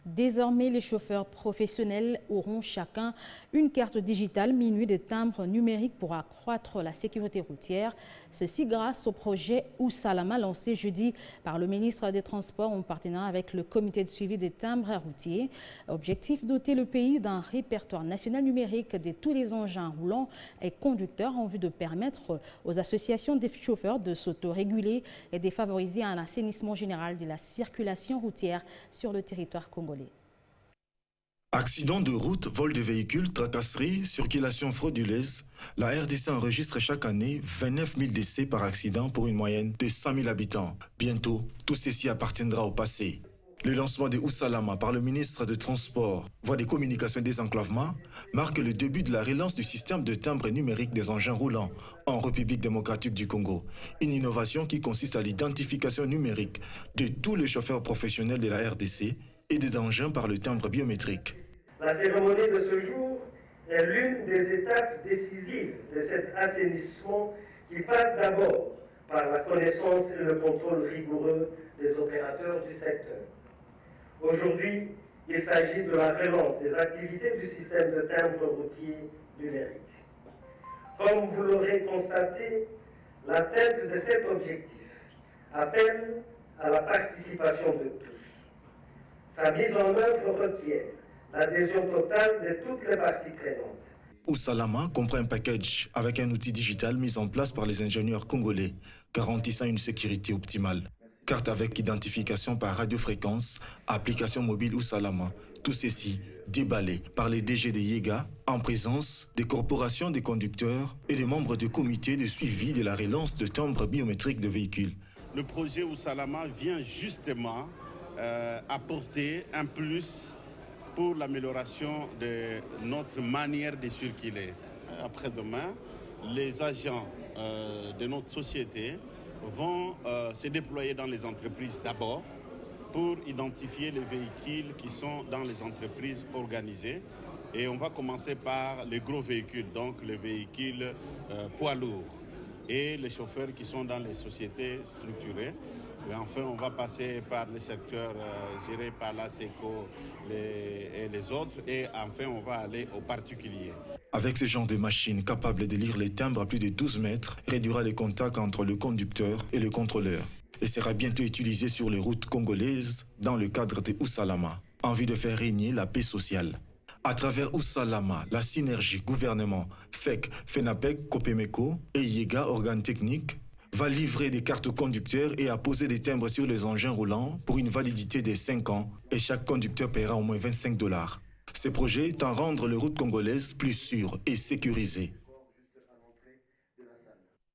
Désormais, les chauffeurs professionnels auront chacun une carte digitale munie de timbres numériques pour accroître la sécurité routière. Ceci grâce au projet Oussalama lancé jeudi par le ministre des Transports en partenariat avec le comité de suivi des timbres routiers. Objectif, doter le pays d'un répertoire national numérique de tous les engins roulants et conducteurs en vue de permettre aux associations des chauffeurs de s'autoréguler et de favoriser un assainissement général de la circulation routière sur le territoire congolais. Accidents de route, vol de véhicules, tracasseries, circulation frauduleuse, la RDC enregistre chaque année 29 000 décès par accident pour une moyenne de 100 000 habitants. Bientôt, tout ceci appartiendra au passé. Le lancement de Oussalama par le ministre des Transports, voie des communications et des enclavements, marque le début de la relance du système de timbre numérique des engins roulants en République démocratique du Congo. Une innovation qui consiste à l'identification numérique de tous les chauffeurs professionnels de la RDC et des engins par le timbre biométrique. La cérémonie de ce jour est l'une des étapes décisives de cet assainissement qui passe d'abord par la connaissance et le contrôle rigoureux des opérateurs du secteur. Aujourd'hui, il s'agit de la relance des activités du système de timbre routier numérique. Comme vous l'aurez constaté, l'atteinte de cet objectif appelle à la participation de tous. Sa mise en œuvre requiert l'adhésion totale de toutes les parties prenantes. Oussalama comprend un package avec un outil digital mis en place par les ingénieurs congolais, garantissant une sécurité optimale. Carte avec identification par radiofréquence, application mobile Oussalama, tout ceci déballé par les DG de Yega en présence des corporations des conducteurs et des membres du comité de suivi de la relance de timbres biométriques de véhicules. Le projet Oussalama vient justement apporter un plus pour l'amélioration de notre manière de circuler. Après-demain, les agents de notre société vont se déployer dans les entreprises d'abord pour identifier les véhicules qui sont dans les entreprises organisées. Et on va commencer par les gros véhicules, donc les véhicules poids lourds et les chauffeurs qui sont dans les sociétés structurées. Et enfin, on va passer par les secteurs gérés par la SECO et les autres. Et enfin, on va aller aux particuliers. Avec ce genre de machine capable de lire les timbres à plus de 12 mètres, réduira les contacts entre le conducteur et le contrôleur et sera bientôt utilisé sur les routes congolaises dans le cadre de Oussalama, en vue de faire régner la paix sociale. À travers Oussalama, la synergie gouvernement, FEC, FENAPEC, COPEMECO et Yega, organes techniques, va livrer des cartes conducteurs et apposer des timbres sur les engins roulants pour une validité de 5 ans et chaque conducteur paiera au moins $25. Ce projet est à rendre les routes congolaises plus sûres et sécurisées.